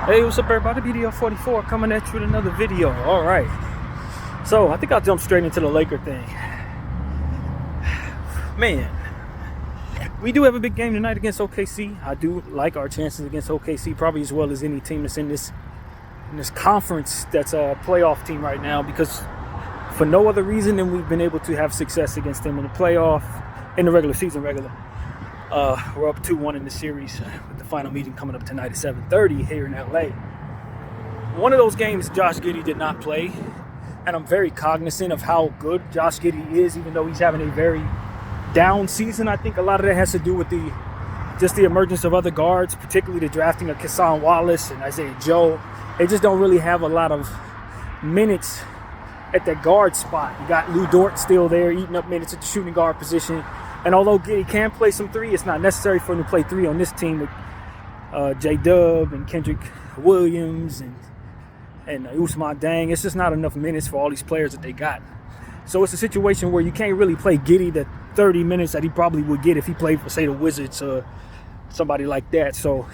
Hey, what's up everybody? BDL44 coming at you with another video. Alright. So, I think I'll jump straight into the Laker thing. Man, we do have a big game tonight against OKC. I do like our chances against OKC probably as well as any team that's in this conference that's a playoff team right now, because for no other reason than we've been able to have success against them in the playoff, in the regular season. We're up 2-1 in the series with the final meeting coming up tonight at 7:30 here in LA. One of those games Josh Giddey did not play, and I'm very cognizant of how good Josh Giddey is, even though he's having a very down season. I think a lot of that has to do with the emergence of other guards, particularly the drafting of Cason Wallace and Isaiah Joe. They just don't really have a lot of minutes at that guard spot. You got Lou Dort still there, eating up minutes at the shooting guard position. And although Giddey can play some three, it's not necessary for him to play three on this team with J-Dub and Kendrick Williams and Ousmane Dang. It's just not enough minutes for all these players that they got. So it's a situation where you can't really play Giddey the 30 minutes that he probably would get if he played for, say, the Wizards or somebody like that. So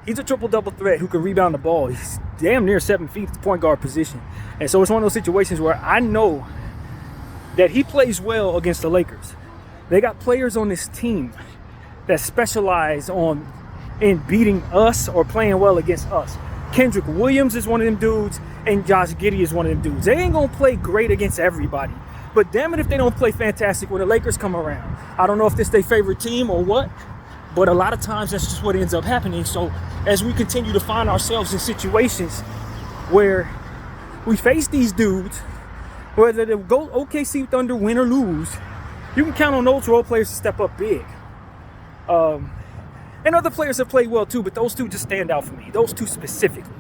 he's a triple-double threat who can rebound the ball. He's damn near 7 feet at the point guard position. And so it's one of those situations where I know that he plays well against the Lakers. They got players on this team that specialize in beating us or playing well against us. Kendrick Williams is one of them dudes, and Josh Giddey is one of them dudes. They ain't gonna play great against everybody, but damn it if they don't play fantastic when the Lakers come around. I don't know if this their favorite team or what, but a lot of times that's just what ends up happening. So as we continue to find ourselves in situations where we face these dudes, whether they go OKC Thunder, win or lose, you can count on those role players to step up big. And other players have played well too, but those two just stand out for me. Those two specifically.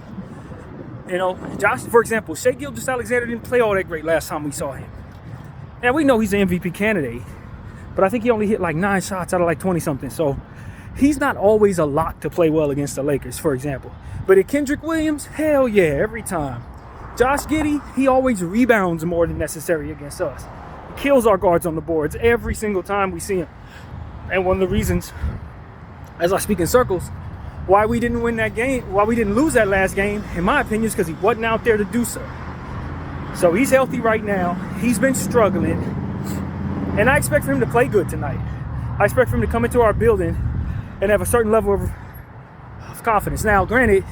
You know, Josh, for example, Shai Gilgeous-Alexander didn't play all that great last time we saw him. And we know he's an MVP candidate, but I think he only hit like 9 shots out of like 20-something. So he's not always a lock to play well against the Lakers, for example. But at Kendrick Williams, hell yeah, every time. Josh Giddey, he always rebounds more than necessary against us. Kills our guards on the boards every single time we see him. And one of the reasons, as I speak in circles, why we didn't win that game, why we didn't lose that last game, in my opinion, is because he wasn't out there to do so. So he's healthy right now. He's been struggling. And I expect for him to play good tonight. I expect for him to come into our building and have a certain level of confidence. Now, granted,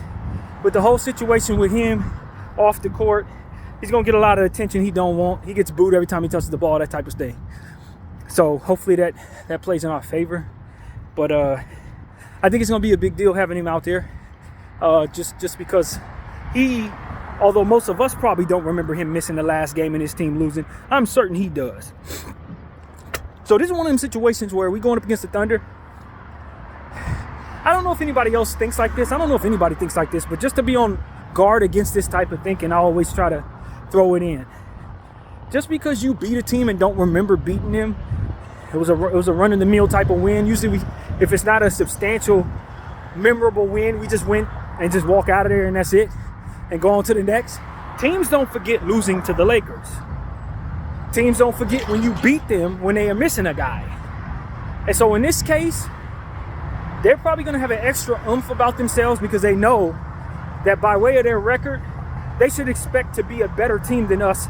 with the whole situation with him off the court, he's going to get a lot of attention he don't want. He gets booed every time he touches the ball, that type of thing. So hopefully that plays in our favor. But I think it's going to be a big deal having him out there. Just because although most of us probably don't remember him missing the last game and his team losing, I'm certain he does. So this is one of them situations where we're going up against the Thunder. I don't know if anybody else thinks like this. I don't know if anybody thinks like this, but just to be on guard against this type of thinking, I always try to throw it in. Just because you beat a team and don't remember beating them, it was a run-in-the-mill type of win. Usually, if it's not a substantial, memorable win, we just win and just walk out of there and that's it, and go on to the next. Teams don't forget losing to the Lakers. Teams don't forget when you beat them when they are missing a guy. And so in this case, they're probably going to have an extra oomph about themselves because they know that by way of their record, they should expect to be a better team than us,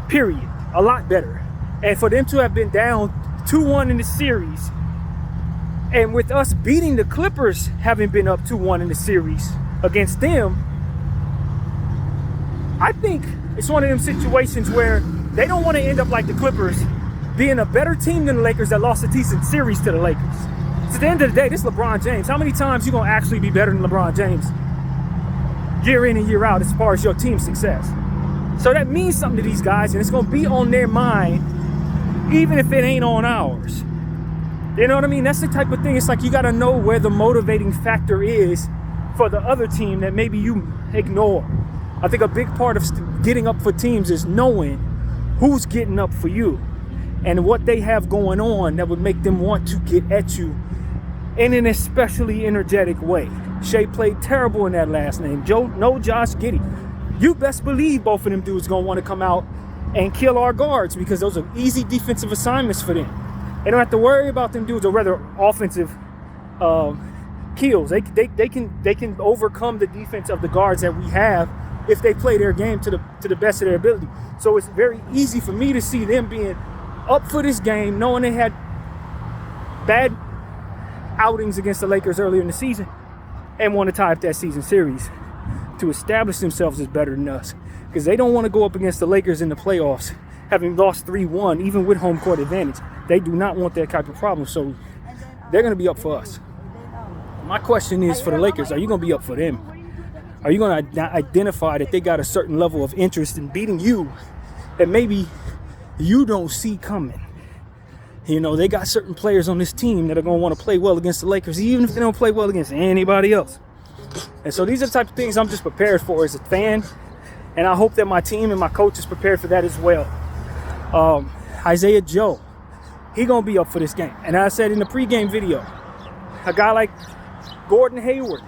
period. A lot better. And for them to have been down 2-1 in the series, and with us beating the Clippers, having been up 2-1 in the series against them, I think it's one of them situations where they don't want to end up like the Clippers, being a better team than the Lakers that lost a decent series to the Lakers. So at the end of the day, this is LeBron James. How many times you going to actually be better than LeBron James year in and year out as far as your team's success? So that means something to these guys, and it's going to be on their mind even if it ain't on ours. You know what I mean? That's the type of thing. It's like you got to know where the motivating factor is for the other team that maybe you ignore. I think a big part of getting up for teams is knowing who's getting up for you and what they have going on that would make them want to get at you in an especially energetic way. Shai played terrible in that last name. No Josh Giddey. You best believe both of them dudes going to want to come out and kill our guards because those are easy defensive assignments for them. They don't have to worry about them dudes, or rather offensive kills. They can overcome the defense of the guards that we have if they play their game to the best of their ability. So it's very easy for me to see them being up for this game, knowing they had bad outings against the Lakers earlier in the season and want to tie up that season series to establish themselves as better than us, because they don't want to go up against the Lakers in the playoffs having lost 3-1 even with home court advantage. They do not want that type of problem, so they're going to be up for us. My question is, for the Lakers, are you going to be up for them? Are you going to identify that they got a certain level of interest in beating you that maybe you don't see coming? You know, they got certain players on this team that are going to want to play well against the Lakers, even if they don't play well against anybody else. And so these are the type of things I'm just prepared for as a fan, and I hope that my team and my coach is prepared for that as well. Isaiah Joe, he going to be up for this game. And I said in the pregame video, a guy like Gordon Hayward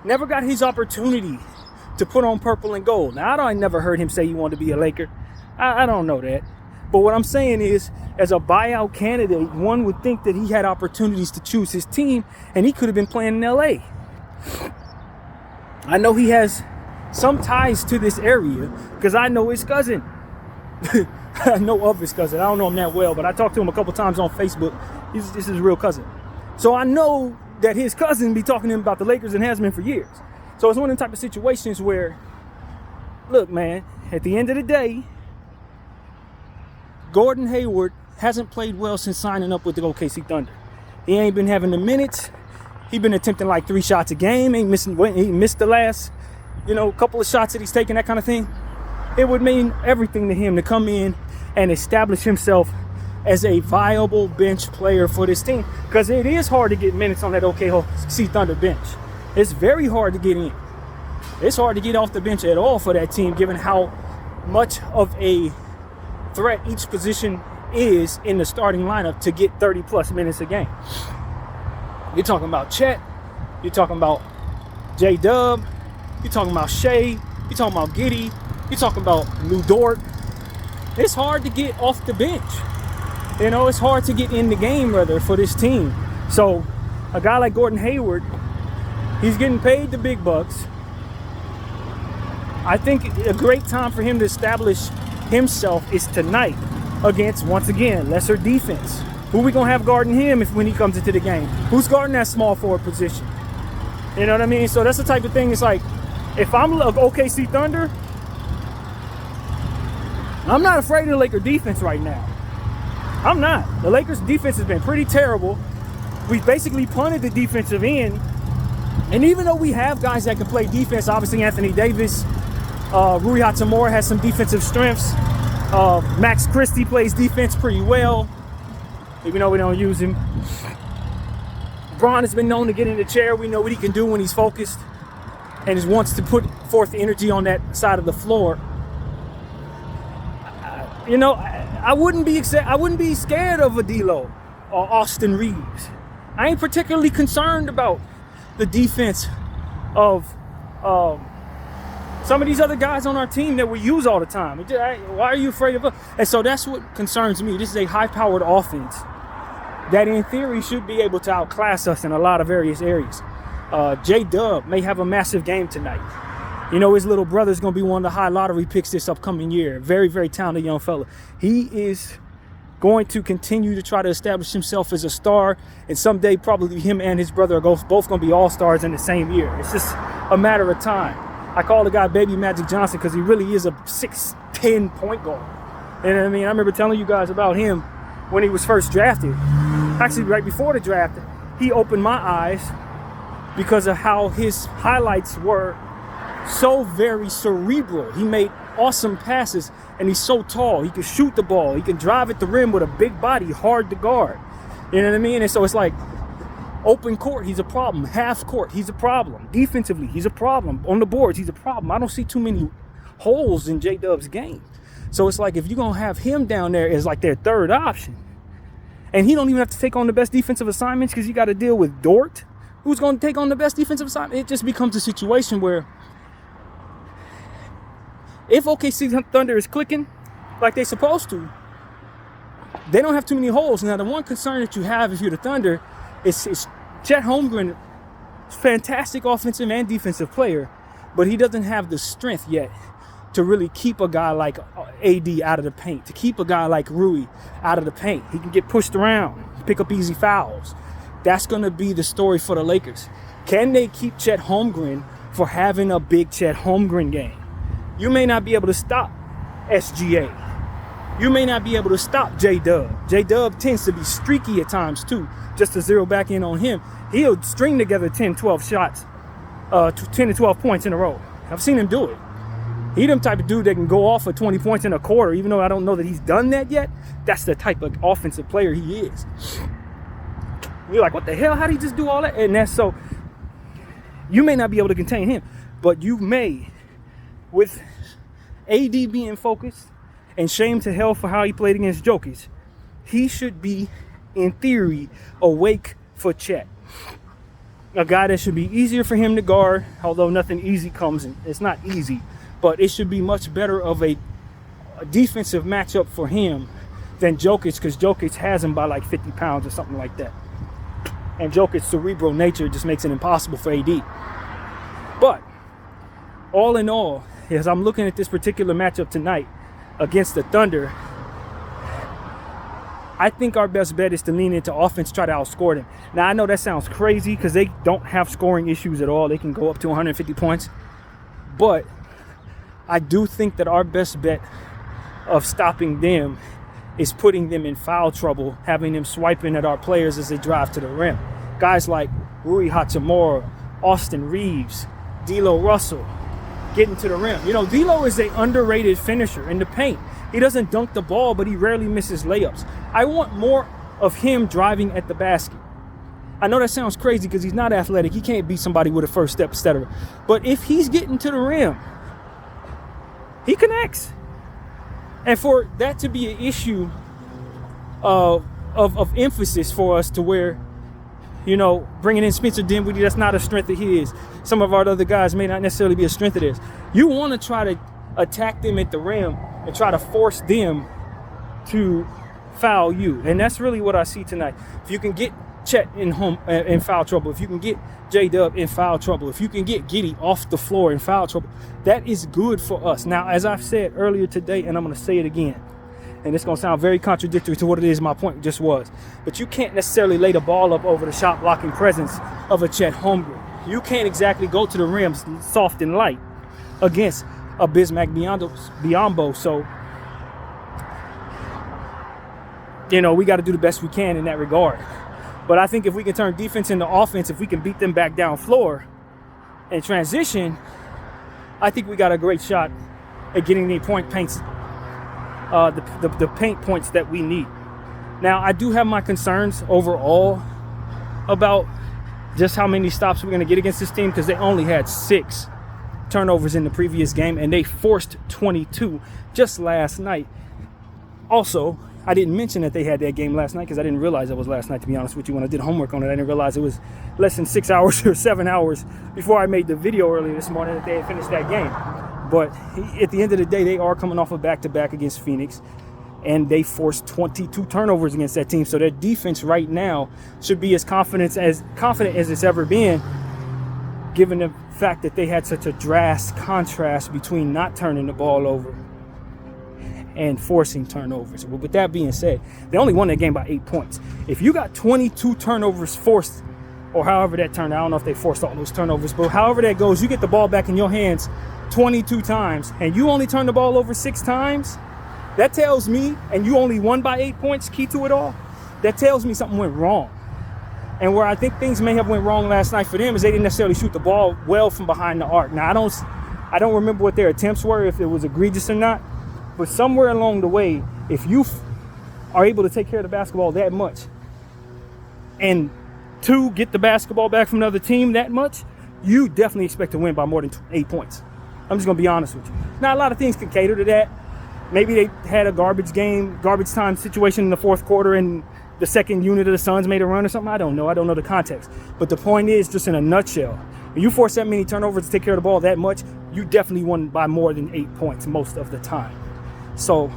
never got his opportunity to put on purple and gold. Now, I never heard him say he wanted to be a Laker. I don't know that. But what I'm saying is, as a buyout candidate, one would think that he had opportunities to choose his team, and he could have been playing in LA. I know he has some ties to this area because I know his cousin. I know of his cousin. I don't know him that well, but I talked to him a couple times on Facebook. This is his real cousin. So I know that his cousin be talking to him about the Lakers and has been for years. So it's one of the type of situations where, look, man, at the end of the day, Gordon Hayward hasn't played well since signing up with the OKC Thunder. He ain't been having the minutes. He been attempting like 3 shots a game. He missed the last, couple of shots that he's taking, that kind of thing. It would mean everything to him to come in and establish himself as a viable bench player for this team, because it is hard to get minutes on that OKC Thunder bench. It's very hard to get in. It's hard to get off the bench at all for that team, given how much of a threat each position is in the starting lineup to get 30-plus minutes a game. You're talking about Chet. You're talking about J-Dub. You're talking about Shea. You're talking about Giddey. You're talking about Lou Dort. It's hard to get off the bench. It's hard to get in the game, rather, for this team. So a guy like Gordon Hayward, he's getting paid the big bucks. I think a great time for him to establish himself is tonight against, once again, lesser defense. Who we going to have guarding him when he comes into the game? Who's guarding that small forward position? You know what I mean? So that's the type of thing. It's like, if I'm an OKC Thunder, I'm not afraid of the Lakers defense right now. I'm not. The Lakers defense has been pretty terrible. We've basically punted the defensive end. And even though we have guys that can play defense, obviously Anthony Davis, Rui Hachimura has some defensive strengths. Max Christie plays defense pretty well, even though we don't use him. Bron has been known to get in the chair. We know what he can do when he's focused and just wants to put forth energy on that side of the floor. I wouldn't be scared of a D'Lo or Austin Reeves. I ain't particularly concerned about the defense of some of these other guys on our team that we use all the time. Why are you afraid of us? And so that's what concerns me. This is a high-powered offense that, in theory, should be able to outclass us in a lot of various areas. J-Dub may have a massive game tonight. His little brother's going to be one of the high lottery picks this upcoming year. Very, very talented young fella. He is going to continue to try to establish himself as a star, and someday probably him and his brother are both going to be all-stars in the same year. It's just a matter of time. I call the guy Baby Magic Johnson because he really is a 6'10" point guard. You know what I mean? I remember telling you guys about him when he was first drafted. Actually, right before the draft, he opened my eyes because of how his highlights were so very cerebral. He made awesome passes, and he's so tall. He can shoot the ball. He can drive at the rim with a big body, hard to guard. You know what I mean? And so it's like, open court, he's a problem. Half court, he's a problem. Defensively, he's a problem. On the boards, he's a problem. I don't see too many holes in J-Dub's game. So it's like, if you're going to have him down there as like their third option, and he don't even have to take on the best defensive assignments because you got to deal with Dort, who's going to take on the best defensive assignment, it just becomes a situation where if OKC Thunder is clicking like they're supposed to, they don't have too many holes. Now, the one concern that you have if you're the Thunder is Chet Holmgren fantastic offensive and defensive player, but he doesn't have the strength yet to really keep a guy like AD out of the paint, to keep a guy like Rui out of the paint. He can get pushed around, pick up easy fouls. That's going to be the story for the Lakers. Can they keep Chet Holmgren for having a big Chet Holmgren game? You may not be able to stop SGA. You may not be able to stop J-Dub. J-Dub tends to be streaky at times too. Just to zero back in on him, he'll string together 10, 12 shots, 10 to 12 points in a row. I've seen him do it. He them type of dude that can go off for 20 points in a quarter, even though I don't know that he's done that yet. That's the type of offensive player he is. You're like, what the hell? How did he just do all that? And that's so, you may not be able to contain him, but you may, with AD being focused, and shame to hell for how he played against Jokic, he should be, in theory, awake for Chet. A guy that should be easier for him to guard, although nothing easy comes in. It's not easy, but it should be much better of a defensive matchup for him than Jokic, because Jokic has him by like 50 pounds or something like that. And Jokic's cerebral nature just makes it impossible for AD. But all in all, as I'm looking at this particular matchup tonight against the Thunder, I think our best bet is to lean into offense, try to outscore them. Now, I know that sounds crazy because they don't have scoring issues at all. They can go up to 150 points. But I do think that our best bet of stopping them is putting them in foul trouble, having them swiping at our players as they drive to the rim. Guys like Rui Hachimura, Austin Reeves, D'Lo Russell, getting to the rim. You know, D'Lo is an underrated finisher in the paint. He doesn't dunk the ball, but he rarely misses layups. I want more of him driving at the basket. I know that sounds crazy because he's not athletic. He can't beat somebody with a first step, etc. But if he's getting to the rim, he connects. And for that to be an issue of emphasis for us to where, you know, bringing in Spencer Dinwiddie, that's not a strength of his. Some of our other guys may not necessarily be a strength of theirs. You want to try to attack them at the rim and try to force them to foul you. And that's really what I see tonight. If you can get Chet in foul trouble, if you can get J-Dub in foul trouble, if you can get Giddey off the floor in foul trouble, that is good for us. Now, as I've said earlier today, and I'm going to say it again, and it's going to sound very contradictory to what it is my point just was, but you can't necessarily lay the ball up over the shot blocking presence of a Chet Holmgren. You can't exactly go to the rim soft and light against a Bismack Biyombo. So, you know, we got to do the best we can in that regard. But I think if we can turn defense into offense, if we can beat them back down floor and transition, I think we got a great shot at getting the the paint points that we need. Now, I do have my concerns overall about just how many stops we're going to get against this team, because they only had 6 turnovers in the previous game and they forced 22 just last night. Also, I didn't mention that they had that game last night because I didn't realize it was last night, to be honest with you. When I did homework on it, I didn't realize it was less than 6 hours or 7 hours before I made the video earlier this morning that they had finished that game. But at the end of the day, they are coming off a back-to-back against Phoenix, and they forced 22 turnovers against that team. So their defense right now should be as confident as it's ever been, given the fact that they had such a drastic contrast between not turning the ball over and forcing turnovers. But with that being said, they only won that game by 8 points. If you got 22 turnovers forced, or however that turned out, I don't know if they forced all those turnovers, but however that goes, you get the ball back in your hands 22 times, and you only turn the ball over 6 times, that tells me, and you only won by 8 points, key to it all, that tells me something went wrong. And where I think things may have went wrong last night for them is they didn't necessarily shoot the ball well from behind the arc. Now, I don't remember what their attempts were, if it was egregious or not, but somewhere along the way, if you are able to take care of the basketball that much, and 2, get the basketball back from another team that much, you definitely expect to win by more than 8 points. I'm just going to be honest with you. Now, a lot of things can cater to that. Maybe they had a garbage time situation in the fourth quarter, and the second unit of the Suns made a run or something. I don't know the context. But the point is, just in a nutshell, when you force that many turnovers to take care of the ball that much, you definitely won by more than 8 points most of the time. So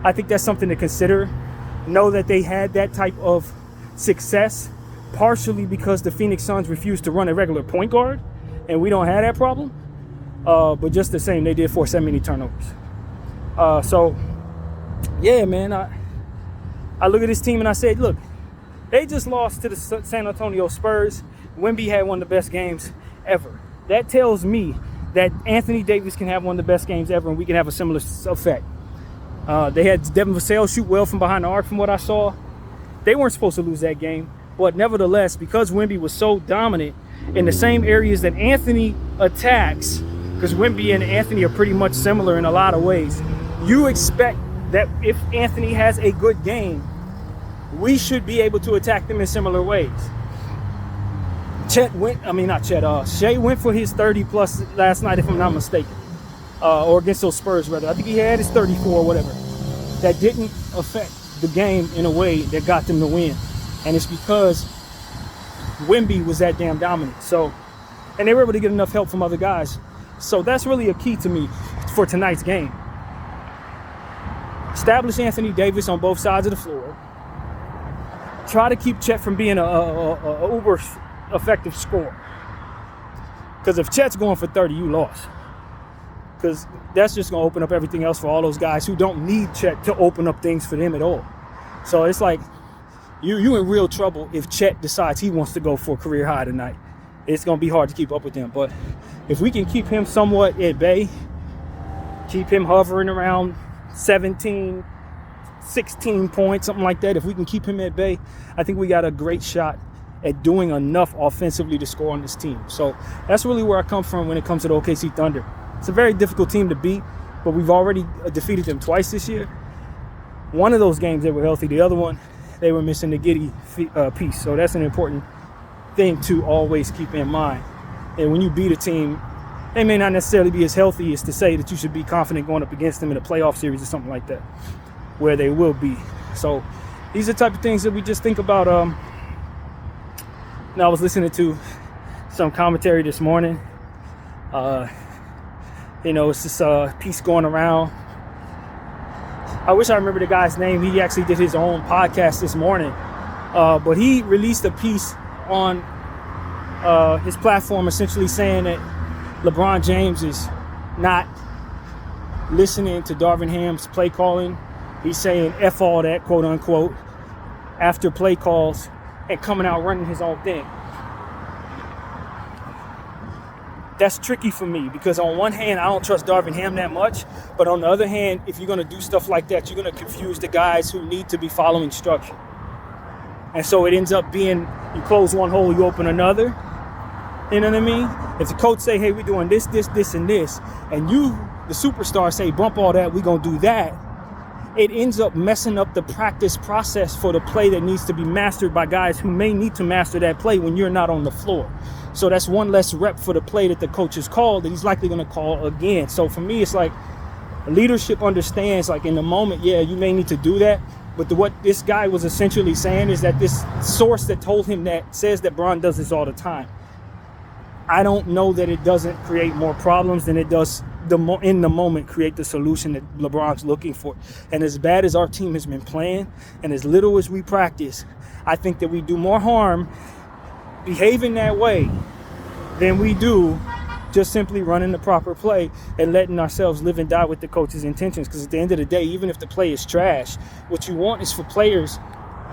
I think that's something to consider. Know that they had that type of success partially because the Phoenix Suns refused to run a regular point guard, and we don't have that problem. But just the same, they did force that many turnovers. So, yeah, man, I look at this team and I said, look, they just lost to the San Antonio Spurs. Wemby had one of the best games ever. That tells me that Anthony Davis can have one of the best games ever, and we can have a similar effect. They had Devin Vassell shoot well from behind the arc from what I saw. They weren't supposed to lose that game. But nevertheless, because Wemby was so dominant in the same areas that Anthony attacks, because Wemby and Anthony are pretty much similar in a lot of ways, you expect that if Anthony has a good game, we should be able to attack them in similar ways. Shea went for his 30 plus last night, if I'm not mistaken, or against those Spurs, rather. I think he had his 34 or whatever. That didn't affect the game in a way that got them to win. And it's because Wemby was that damn dominant. So, and they were able to get enough help from other guys. So that's really a key to me for tonight's game. Establish Anthony Davis on both sides of the floor. Try to keep Chet from being a uber effective scorer. Because if Chet's going for 30, you lost. Because that's just going to open up everything else for all those guys who don't need Chet to open up things for them at all. So it's like, you in real trouble if Chet decides he wants to go for a career high tonight. It's going to be hard to keep up with him. But if we can keep him somewhat at bay, keep him hovering around 17, 16 points, something like that, if we can keep him at bay, I think we got a great shot at doing enough offensively to score on this team. So that's really where I come from when it comes to the OKC Thunder. It's a very difficult team to beat, but we've already defeated them twice this year. One of those games they were healthy. The other one, they were missing the Giddey piece. So that's an important thing to always keep in mind. And when you beat a team, they may not necessarily be as healthy as to say that you should be confident going up against them in a playoff series or something like that, where they will be. So these are the type of things that we just think about. Now I was listening to some commentary this morning. It's this piece going around. I wish I remember the guy's name. He actually did his own podcast this morning. But he released a piece on his platform essentially saying that LeBron James is not listening to Darvin Ham's play calling. He's saying F all that, quote unquote, after play calls and coming out running his own thing. That's tricky for me because on one hand, I don't trust Darvin Ham that much. But on the other hand, if you're going to do stuff like that, you're going to confuse the guys who need to be following structure. And so it ends up being you close one hole, you open another. You know what I mean? If the coach say, hey, we're doing this, and this, and you, the superstar, say, bump all that, we're going to do that, it ends up messing up the practice process for the play that needs to be mastered by guys who may need to master that play when you're not on the floor. So that's one less rep for the play that the coach has called that he's likely going to call again. So for me, it's like leadership understands, like in the moment, yeah, you may need to do that. But what this guy was essentially saying is that this source that told him that says that Bron does this all the time. I don't know that it doesn't create more problems than it does in the moment create the solution that LeBron's looking for. And as bad as our team has been playing and as little as we practice, I think that we do more harm behaving that way than we do just simply running the proper play and letting ourselves live and die with the coach's intentions. Because at the end of the day, even if the play is trash, what you want is for players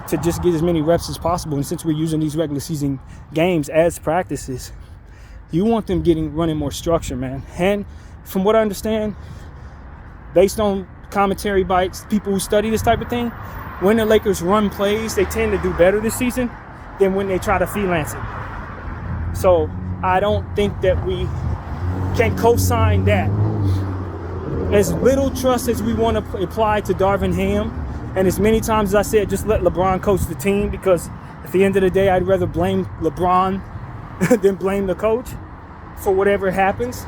to just get as many reps as possible. And since we're using these regular season games as practices, you want them running more structure, man. And from what I understand, based on commentary by people who study this type of thing, when the Lakers run plays, they tend to do better this season than when they try to freelance it. So I don't think that we can co-sign that. As little trust as we want to apply to Darvin Ham, and as many times as I said, just let LeBron coach the team, because at the end of the day, I'd rather blame LeBron than blame the coach for whatever happens.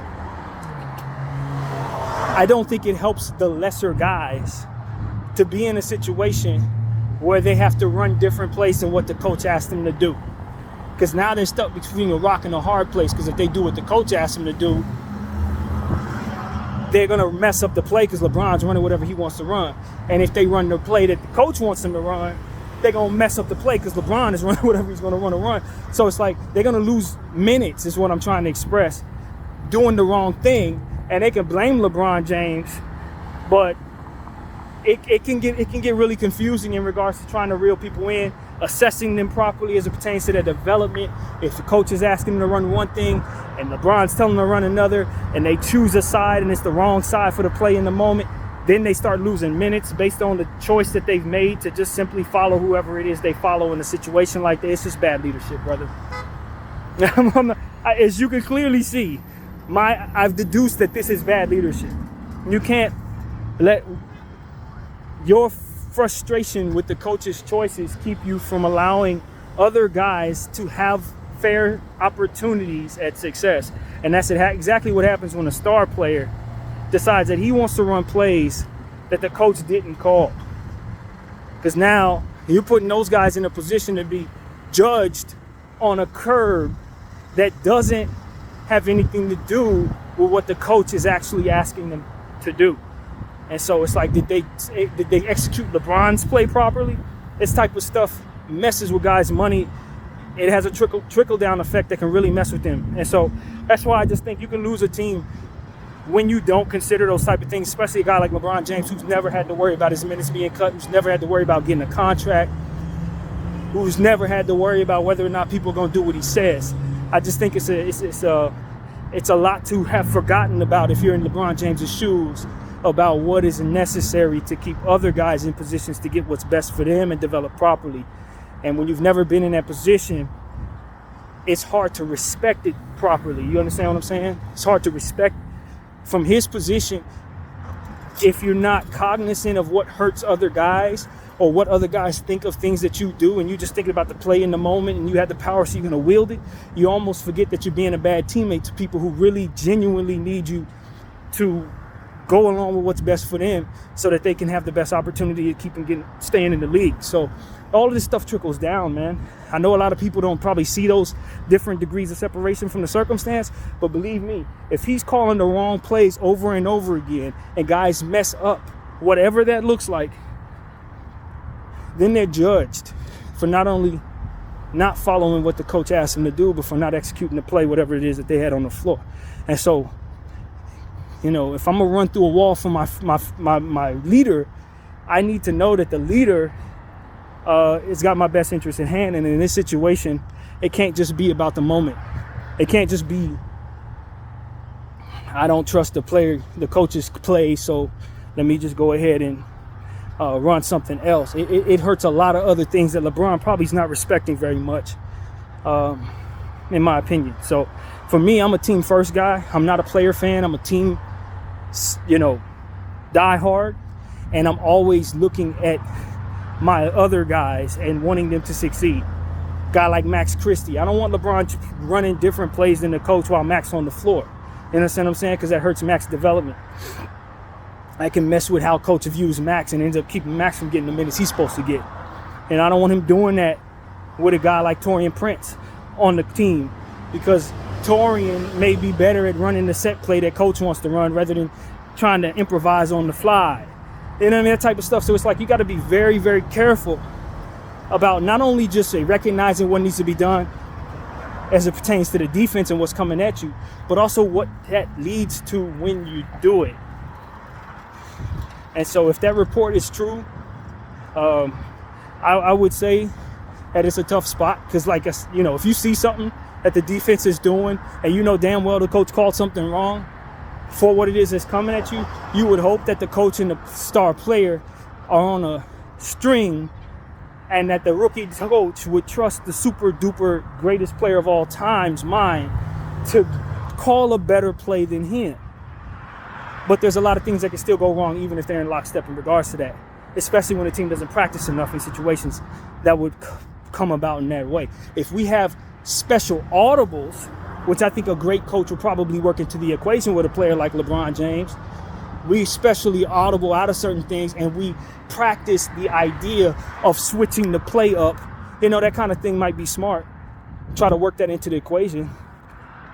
I don't think it helps the lesser guys to be in a situation where they have to run different plays than what the coach asked them to do. Because now they're stuck between a rock and a hard place, because if they do what the coach asked them to do, they're going to mess up the play because LeBron's running whatever he wants to run. And if they run the play that the coach wants them to run, they're going to mess up the play because LeBron is running whatever he's going to run. So it's like they're going to lose minutes is what I'm trying to express, doing the wrong thing. And they can blame LeBron James, but it can get really confusing in regards to trying to reel people in, assessing them properly as it pertains to their development. If the coach is asking them to run one thing and LeBron's telling them to run another, and they choose a side and it's the wrong side for the play in the moment, then they start losing minutes based on the choice that they've made to just simply follow whoever it is they follow in a situation like that. It's just bad leadership, brother. As you can clearly see, I've deduced that this is bad leadership. You can't let your frustration with the coach's choices keep you from allowing other guys to have fair opportunities at success. And that's exactly what happens when a star player decides that he wants to run plays that the coach didn't call. Because now you're putting those guys in a position to be judged on a curve that doesn't have anything to do with what the coach is actually asking them to do. And so it's like, did they execute LeBron's play properly? This type of stuff messes with guys' money. It has a trickle down effect that can really mess with them. And so that's why I just think you can lose a team when you don't consider those type of things, especially a guy like LeBron James, who's never had to worry about his minutes being cut, who's never had to worry about getting a contract, who's never had to worry about whether or not people are going to do what he says. I just think it's a lot to have forgotten about if you're in LeBron James's shoes, about what is necessary to keep other guys in positions to get what's best for them and develop properly. And when you've never been in that position, it's hard to respect it properly. You understand what I'm saying? It's hard to respect from his position if you're not cognizant of what hurts other guys or what other guys think of things that you do, and you just thinking about the play in the moment and you have the power so you're going to wield it. You almost forget that you're being a bad teammate to people who really genuinely need you to go along with what's best for them so that they can have the best opportunity to keep them staying in the league. So all of this stuff trickles down, man. I know a lot of people don't probably see those different degrees of separation from the circumstance, but believe me, if he's calling the wrong plays over and over again and guys mess up, whatever that looks like, then they're judged for not only not following what the coach asked them to do, but for not executing the play, whatever it is that they had on the floor. And so, you know, if I'm gonna run through a wall for my leader, I need to know that the leader has got my best interest in hand. And in this situation, it can't just be about the moment. It can't just be, I don't trust the coach's play, so let me just go ahead and run something else. It hurts a lot of other things that LeBron probably is not respecting very much, in my opinion. So for me, I'm a team first guy. I'm not a player fan. I'm a team, die hard. And I'm always looking at my other guys and wanting them to succeed. Guy like Max Christie. I don't want LeBron running different plays than the coach while Max on the floor. You understand what I'm saying? Because that hurts Max's development. I can mess with how coach views Max and ends up keeping Max from getting the minutes he's supposed to get. And I don't want him doing that with a guy like Taurean Prince on the team, because Taurean may be better at running the set play that coach wants to run rather than trying to improvise on the fly. You know what I mean? That type of stuff. So it's like you got to be very, very careful about not only just recognizing what needs to be done as it pertains to the defense and what's coming at you, but also what that leads to when you do it. And so if that report is true, I would say that it's a tough spot, because if you see something that the defense is doing and you know damn well the coach called something wrong for what it is that's coming at you, you would hope that the coach and the star player are on a string, and that the rookie coach would trust the super duper greatest player of all time's mind to call a better play than him. But there's a lot of things that can still go wrong even if they're in lockstep in regards to that, especially when a team doesn't practice enough in situations that would come about in that way. If we have special audibles, which I think a great coach will probably work into the equation with a player like LeBron James, we especially audible out of certain things and we practice the idea of switching the play up. That kind of thing might be smart. Try to work that into the equation.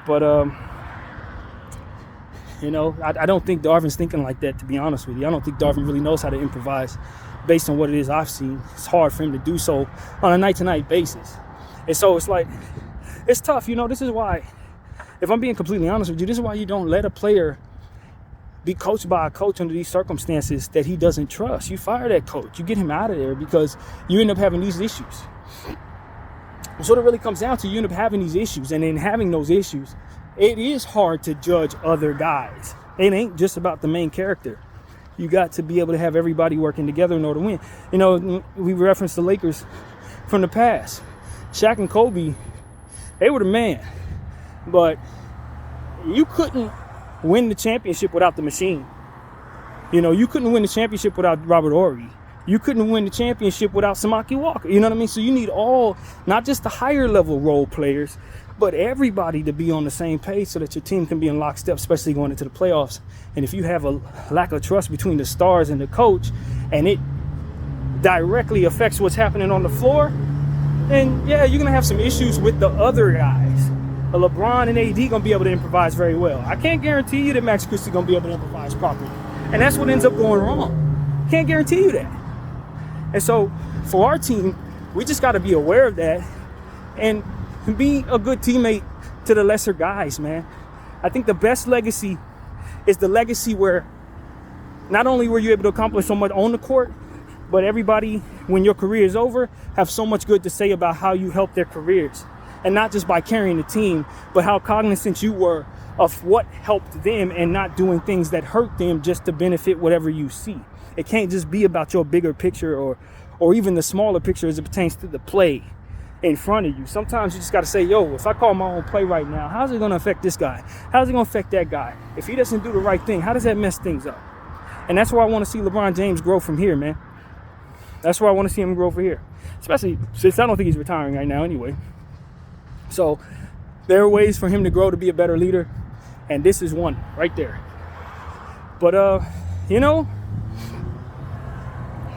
But, I don't think Darvin's thinking like that, to be honest with you. I don't think Darvin really knows how to improvise based on what it is I've seen, it's hard for him to do so on a night-to-night basis. And so it's like, it's tough. This is why, if I'm being completely honest with you, this is why you don't let a player be coached by a coach under these circumstances that he doesn't trust. You fire that coach. You get him out of there because you end up having these issues. So what it really comes down to, you end up having these issues. And in having those issues, it is hard to judge other guys. It ain't just about the main character. You got to be able to have everybody working together in order to win. We referenced the Lakers from the past. Shaq and Kobe, they were the man. But you couldn't win the championship without the machine. You couldn't win the championship without Robert Horry. You couldn't win the championship without Samaki Walker. You know what I mean? So you need all, not just the higher level role players, but everybody to be on the same page so that your team can be in lockstep, especially going into the playoffs. And if you have a lack of trust between the stars and the coach, and it directly affects what's happening on the floor, then yeah, you're going to have some issues with the other guys. LeBron and AD going to be able to improvise very well. I can't guarantee you that Max Christie going to be able to improvise properly. And that's what ends up going wrong. Can't guarantee you that. And so for our team, we just got to be aware of that and be a good teammate to the lesser guys, man. I think the best legacy is the legacy where not only were you able to accomplish so much on the court, but everybody, when your career is over, have so much good to say about how you helped their careers. And not just by carrying the team, but how cognizant you were of what helped them and not doing things that hurt them just to benefit whatever you see. It can't just be about your bigger picture or even the smaller picture as it pertains to the play in front of you. Sometimes you just got to say, yo, if I call my own play right now, how's it going to affect this guy? How's it going to affect that guy? If he doesn't do the right thing, how does that mess things up? And that's where I want to see LeBron James grow from here, man. That's where I want to see him grow from here. Especially since I don't think he's retiring right now anyway. So there are ways for him to grow to be a better leader. And this is one right there. But,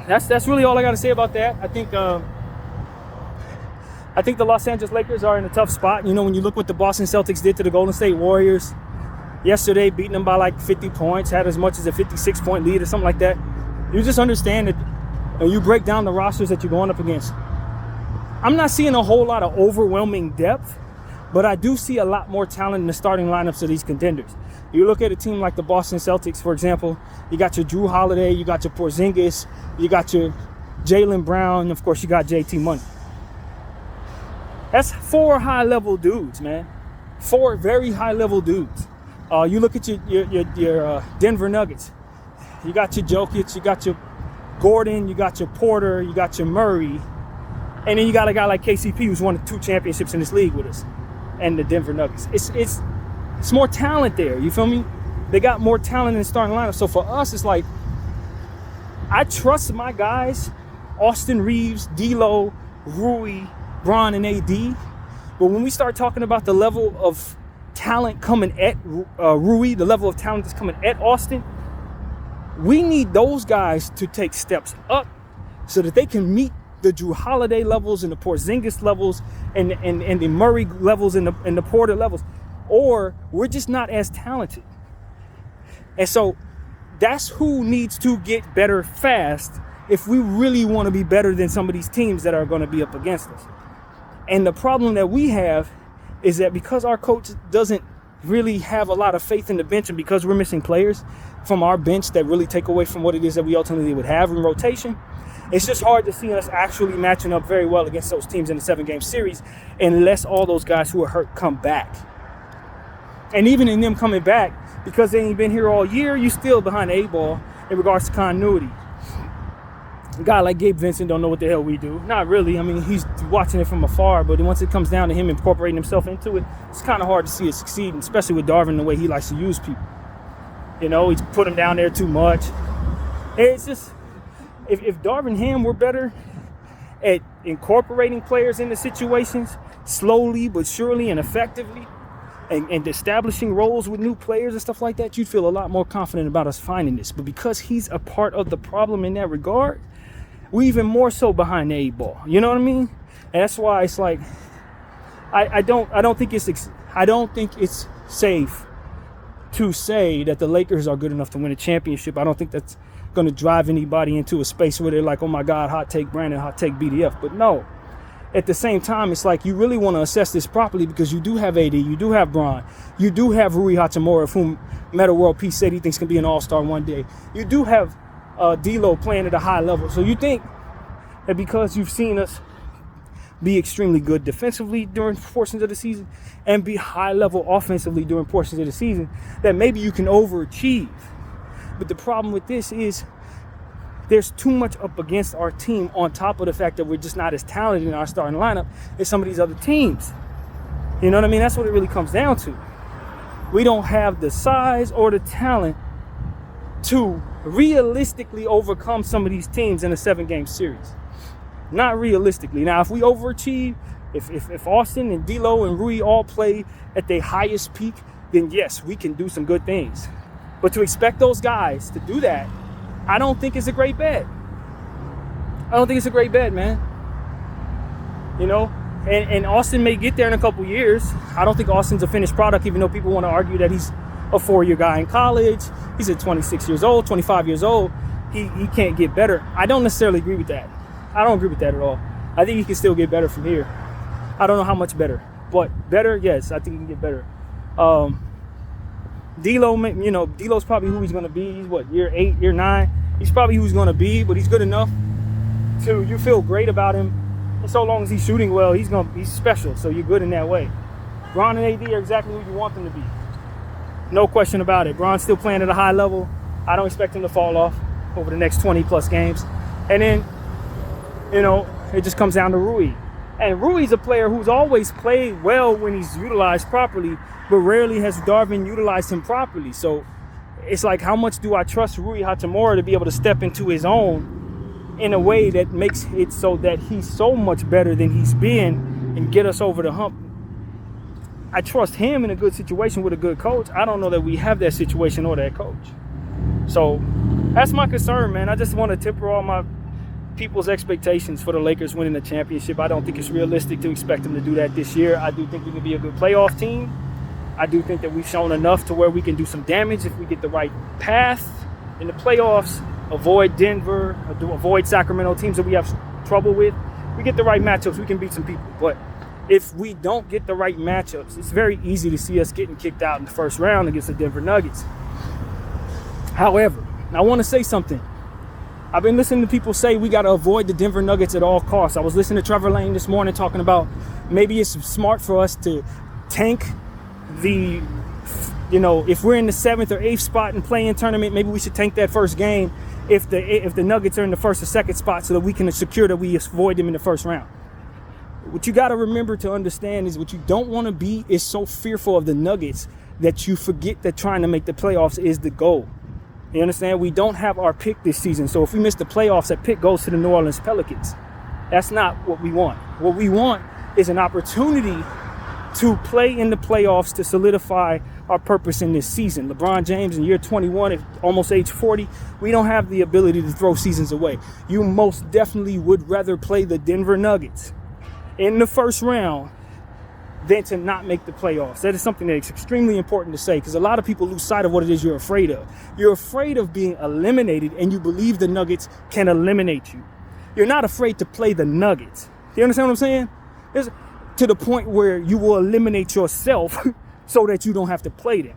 that's really all I got to say about that. I think the Los Angeles Lakers are in a tough spot. When you look what the Boston Celtics did to the Golden State Warriors yesterday, beating them by like 50 points, had as much as a 56-point lead or something like that. You just understand that when you break down the rosters that you're going up against. I'm not seeing a whole lot of overwhelming depth, but I do see a lot more talent in the starting lineups of these contenders. You look at a team like the Boston Celtics, for example, you got your Jrue Holiday, you got your Porzingis, you got your Jaylen Brown, and of course you got JT Money. That's 4 high-level dudes, man. 4 very high-level dudes. You look at your Denver Nuggets. You got your Jokic, you got your Gordon, you got your Porter, you got your Murray, and then you got a guy like KCP who's won 2 championships in this league with us, and the Denver Nuggets. It's more talent there. You feel me? They got more talent in the starting lineup. So for us, it's like I trust my guys, Austin Reeves, D'Lo, Rui, Bron, and AD. But when we start talking about the level of talent coming at Rui, the level of talent that's coming at Austin, we need those guys to take steps up so that they can meet the Jrue Holiday levels and the Porzingis levels and the Murray levels and the Porter levels, or we're just not as talented. And so that's who needs to get better fast if we really want to be better than some of these teams that are going to be up against us. And the problem that we have is that because our coach doesn't really have a lot of faith in the bench, and because we're missing players from our bench that really take away from what it is that we ultimately would have in rotation, it's just hard to see us actually matching up very well against those teams in the 7-game series unless all those guys who are hurt come back. And even in them coming back, because they ain't been here all year, you still behind the 8-ball in regards to continuity. A guy like Gabe Vincent don't know what the hell we do. Not really. I mean, he's watching it from afar, but once it comes down to him incorporating himself into it, it's kind of hard to see it succeed, especially with Darvin, the way he likes to use people. He's put him down there too much. It's just, if Darvin Ham were better at incorporating players into situations slowly but surely and effectively, and establishing roles with new players and stuff like that, you'd feel a lot more confident about us finding this. But because he's a part of the problem in that regard, we're even more so behind the 8-ball. You know what I mean? And that's why it's like I don't think it's safe to say that the Lakers are good enough to win a championship. I don't think that's going to drive anybody into a space where they're like, oh my God, hot take Brandon, hot take BDF. But no, at the same time, it's like you really want to assess this properly because you do have AD, you do have Bron, you do have Rui Hachimura, of whom Meta World Peace said he thinks can be an all-star one day. You do have D'Lo playing at a high level. So you think that because you've seen us be extremely good defensively during portions of the season and be high level offensively during portions of the season, that maybe you can overachieve. But the problem with this is there's too much up against our team on top of the fact that we're just not as talented in our starting lineup as some of these other teams. You know what I mean? That's what it really comes down to. We don't have the size or the talent to realistically overcome some of these teams in a 7-game series. Not realistically. Now, if we overachieve, if Austin and D'Lo and Rui all play at their highest peak, then yes, we can do some good things. But to expect those guys to do that, I don't think it's a great bet. I don't think it's a great bet, man. You know, and Austin may get there in a couple years. I don't think Austin's a finished product, even though people want to argue that he's a 4-year guy in college. He's at 26 years old, 25 years old. He can't get better. I don't necessarily agree with that. I don't agree with that at all. I think he can still get better from here. I don't know how much better, but better, yes, I think he can get better. D'Lo, you know, D'Lo's probably who he's going to be. He's what, year 8, year 9? He's probably who he's going to be, but he's good enough to you feel great about him. And so long as he's shooting well, he's special, so you're good in that way. Bron and AD are exactly who you want them to be. No question about it. Bron's still playing at a high level. I don't expect him to fall off over the next 20-plus games. And then, you know, it just comes down to Rui. And Rui's a player who's always played well when he's utilized properly, but rarely has Darvin utilized him properly. So it's like, how much do I trust Rui Hachimura to be able to step into his own in a way that makes it so that he's so much better than he's been and get us over the hump? I trust him in a good situation with a good coach. I don't know that we have that situation or that coach. So that's my concern, man. I just want to temper all my people's expectations for the Lakers winning the championship. I don't think it's realistic to expect them to do that this year. I do think we can be a good playoff team. I do think that we've shown enough to where we can do some damage if we get the right path in the playoffs, avoid Denver, avoid Sacramento, teams that we have trouble with. We get the right matchups, we can beat some people. But if we don't get the right matchups, it's very easy to see us getting kicked out in the first round against the Denver Nuggets. However, I want to say something. I've been listening to people say we got to avoid the Denver Nuggets at all costs. I was listening to Trevor Lane this morning talking about maybe it's smart for us to tank the, you know, if we're in the 7th or 8th spot in play-in tournament, maybe we should tank that first game if the Nuggets are in the 1st or 2nd spot so that we can secure that we avoid them in the first round. What you got to remember to understand is what you don't want to be is so fearful of the Nuggets that you forget that trying to make the playoffs is the goal. You understand? We don't have our pick this season. So if we miss the playoffs, that pick goes to the New Orleans Pelicans. That's not what we want. What we want is an opportunity to play in the playoffs to solidify our purpose in this season. LeBron James in year 21 at almost age 40, we don't have the ability to throw seasons away. You most definitely would rather play the Denver Nuggets in the first round than to not make the playoffs. That is something that is extremely important to say because a lot of people lose sight of what it is you're afraid of. You're afraid of being eliminated and you believe the Nuggets can eliminate you. You're not afraid to play the Nuggets. Do you understand what I'm saying? It's to the point where you will eliminate yourself so that you don't have to play them.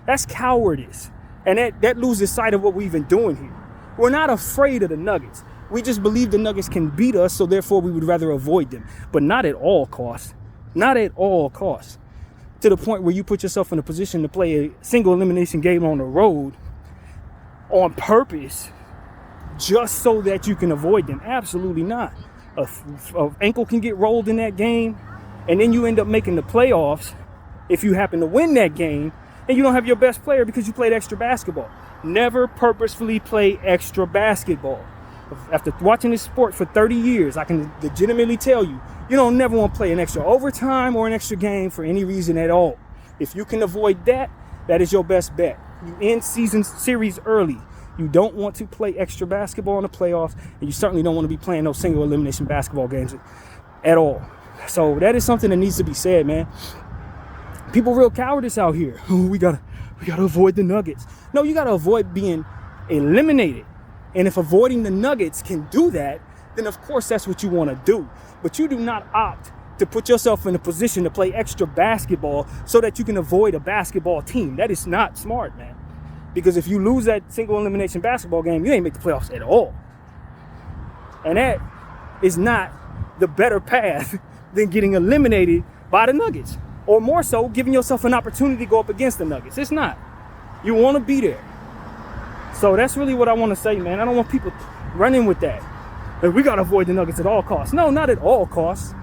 That's cowardice. And that loses sight of what we've been doing here. We're not afraid of the Nuggets. We just believe the Nuggets can beat us, so therefore we would rather avoid them. But not at all costs. Not at all costs. To the point where you put yourself in a position to play a single elimination game on the road on purpose just so that you can avoid them. Absolutely not. A ankle can get rolled in that game, and then you end up making the playoffs if you happen to win that game, and you don't have your best player because you played extra basketball. Never purposefully play extra basketball. After watching this sport for 30 years, I can legitimately tell you, you don't never want to play an extra overtime or an extra game for any reason at all. If you can avoid that, that is your best bet. You end series early. You don't want to play extra basketball in the playoffs, and you certainly don't want to be playing those single elimination basketball games at all. So that is something that needs to be said, man. People real cowardice out here. We gotta avoid the Nuggets. No, you gotta avoid being eliminated. And if avoiding the Nuggets can do that, then of course that's what you want to do. But you do not opt to put yourself in a position to play extra basketball so that you can avoid a basketball team. That is not smart, man. Because if you lose that single elimination basketball game, you ain't make the playoffs at all. And that is not the better path than getting eliminated by the Nuggets. Or more so, giving yourself an opportunity to go up against the Nuggets. It's not. You want to be there. So that's really what I want to say, man. I don't want people running with that. Like, we got to avoid the Nuggets at all costs. No, not at all costs.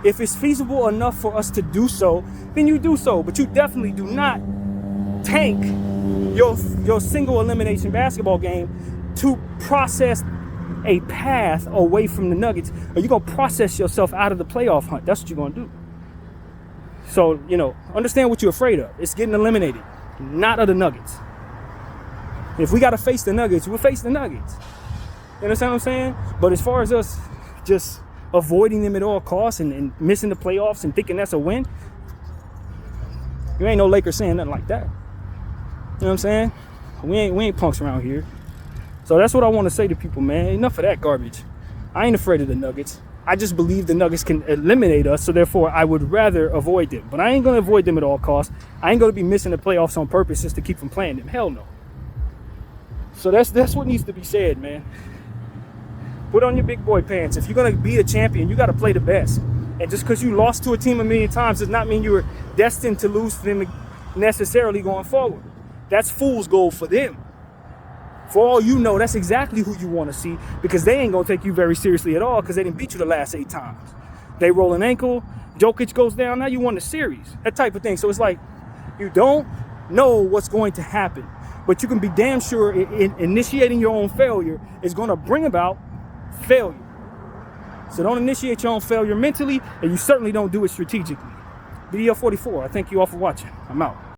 If it's feasible enough for us to do so, then you do so. But you definitely do not tank your single elimination basketball game to process a path away from the Nuggets. Or you're going to process yourself out of the playoff hunt. That's what you're going to do. So, understand what you're afraid of. It's getting eliminated, not of the Nuggets. If we got to face the Nuggets, we'll face the Nuggets. You understand what I'm saying? But as far as us just avoiding them at all costs and missing the playoffs and thinking that's a win, you ain't no Lakers saying nothing like that. You know what I'm saying? We ain't punks around here. So that's what I want to say to people, man. Enough of that garbage. I ain't afraid of the Nuggets. I just believe the Nuggets can eliminate us, so therefore I would rather avoid them. But I ain't going to avoid them at all costs. I ain't going to be missing the playoffs on purpose just to keep from playing them. Hell no. So that's what needs to be said, man. Put on your big boy pants. If you're going to be a champion, you got to play the best. And just because you lost to a team a million times does not mean you were destined to lose to them necessarily going forward. That's fool's gold for them. For all you know, that's exactly who you want to see, because they ain't going to take you very seriously at all because they didn't beat you the last 8 times. They roll an ankle, Jokic goes down, now you won the series. That type of thing. So it's like you don't know what's going to happen, but you can be damn sure initiating your own failure is going to bring about failure. So don't initiate your own failure mentally, and you certainly don't do it strategically. BDL44, I thank you all for watching. I'm out.